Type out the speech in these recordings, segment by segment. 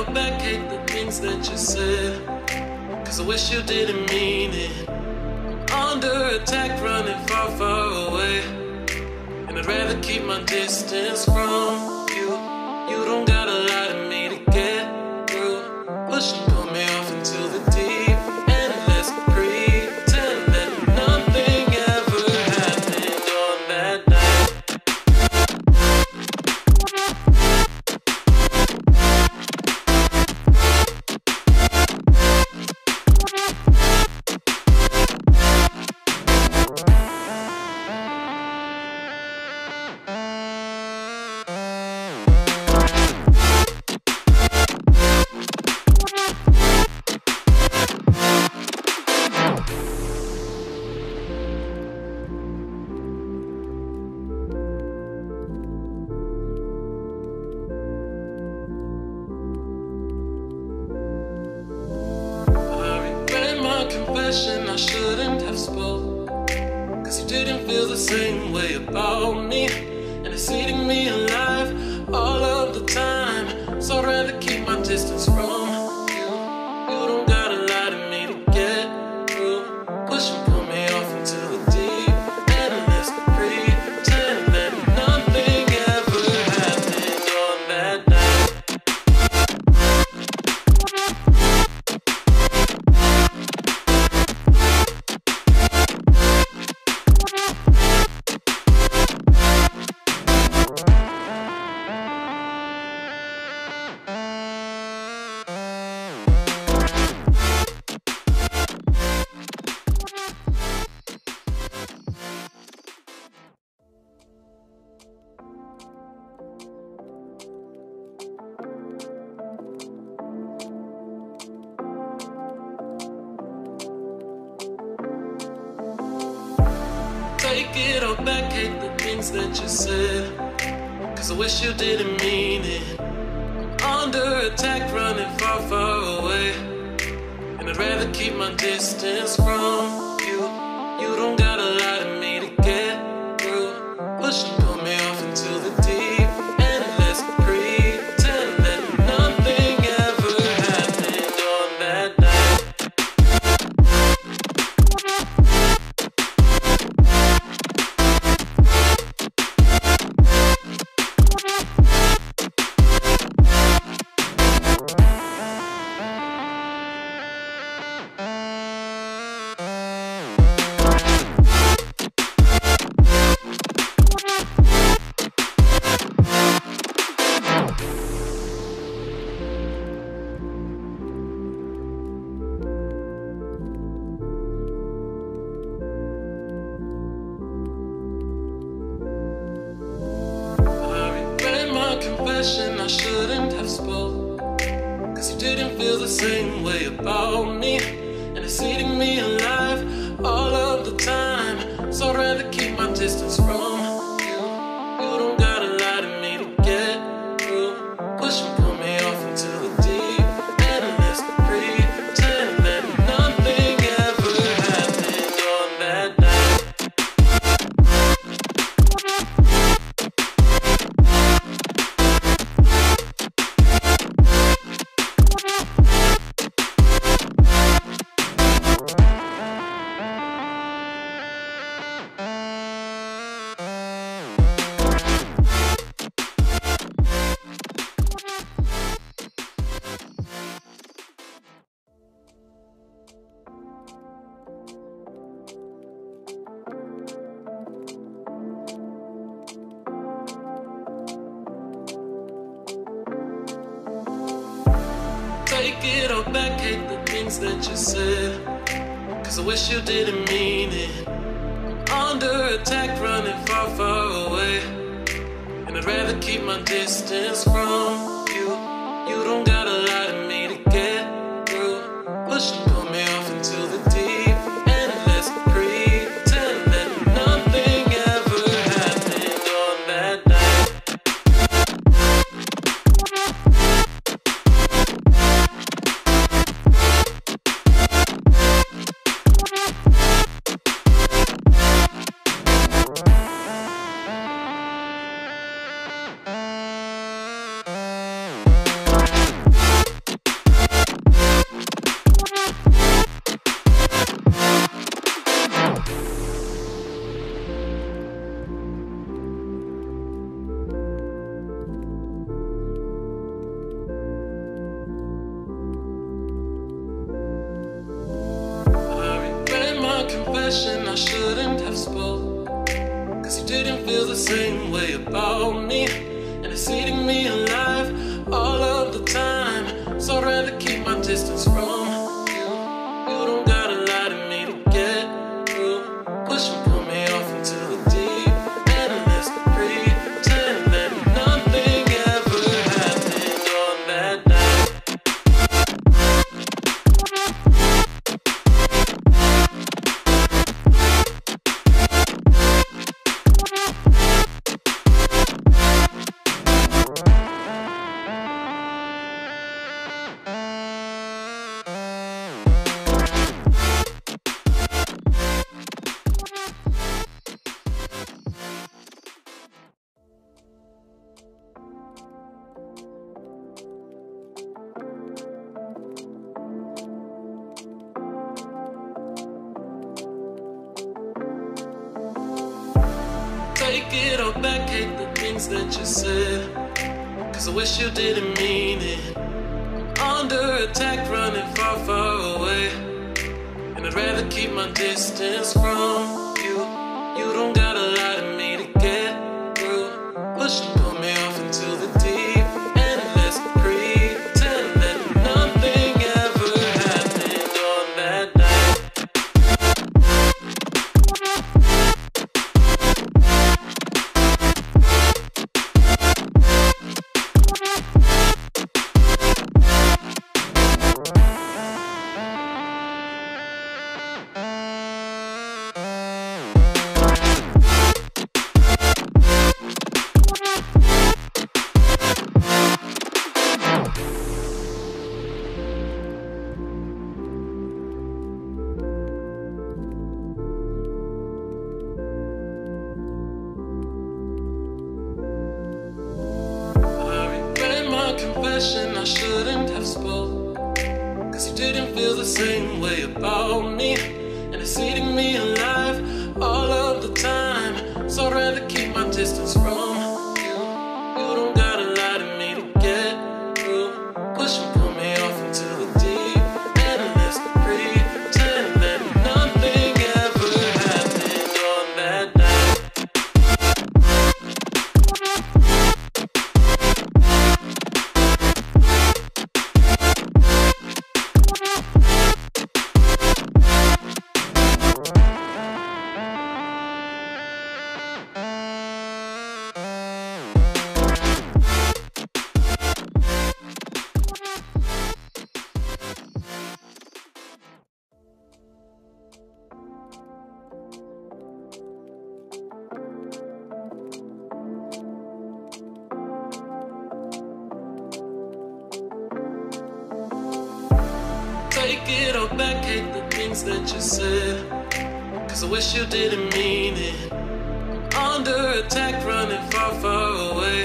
all back, hate the things that you said, 'cause I wish you didn't mean it. I'm under attack, running far, far away, and I'd rather keep my distance from you. You don't gotta lie to me to get through. Push and pull me off into the deep, and let's pretend that nothing ever happened on that night. I shouldn't have spoke, 'cause you didn't feel the same way about me, and it's eating me alive all of the time. So I'd rather keep my distance from you. You don't gotta lie to me to get through. Push and pull me off into the deep, and let's pretend that nothing ever happened on that night. Take it all back, hate the things that you said, 'cause I wish you didn't mean it. I'm under attack, running far, far away, and I'd rather keep my distance from you. You don't gotta lie to me to get through. Push and pull me off into the deep, and let's pretend that nothing ever happened on that night. I shouldn't have spoke, 'cause you didn't feel the same way about me, and it's eating me alive all of the time. So I'd rather keep my distance from you. You don't gotta lie to me to get through. Push and pull me off into the deep, and let's pretend that nothing ever happened on that night. Take it all back, hate the things that you said, 'cause I wish you didn't mean it. I'm under attack, running far, far away, and I'd rather keep my distance from you. You don't gotta lie to me to get through. Push and pull me off into the deep, and let's pretend that nothing ever happened on that night. confession I shouldn't have spoke, 'cause you didn't feel the same way about me, and it's eating me alive all of the time. So I'd rather keep my distance from you. You don't gotta lie to me to get through. Push and pull me off into the deep end, and let's pretend that nothing ever happened on that night. Take it all back, hate the things that you said, 'cause I wish you didn't mean it. I'm under attack, running far, far away, and I'd rather keep my distance from you. You don't gotta lie to me to get through. Push and pull me off into the deep end, let's pretend that nothing ever happened on that night. Confession I shouldn't have spoke, 'cause you didn't feel the same way about me, and it's eating me alive all of the time. So I'd rather keep my distance from you. You don't gotta lie to me to get through. Push and pull me off into the deep end, and let's pretend that nothing ever happened on that night. Take it all back, hate the things that you said, 'cause I wish you didn't mean it. I'm under attack, running far, far away,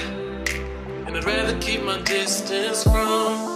and I'd rather keep my distance from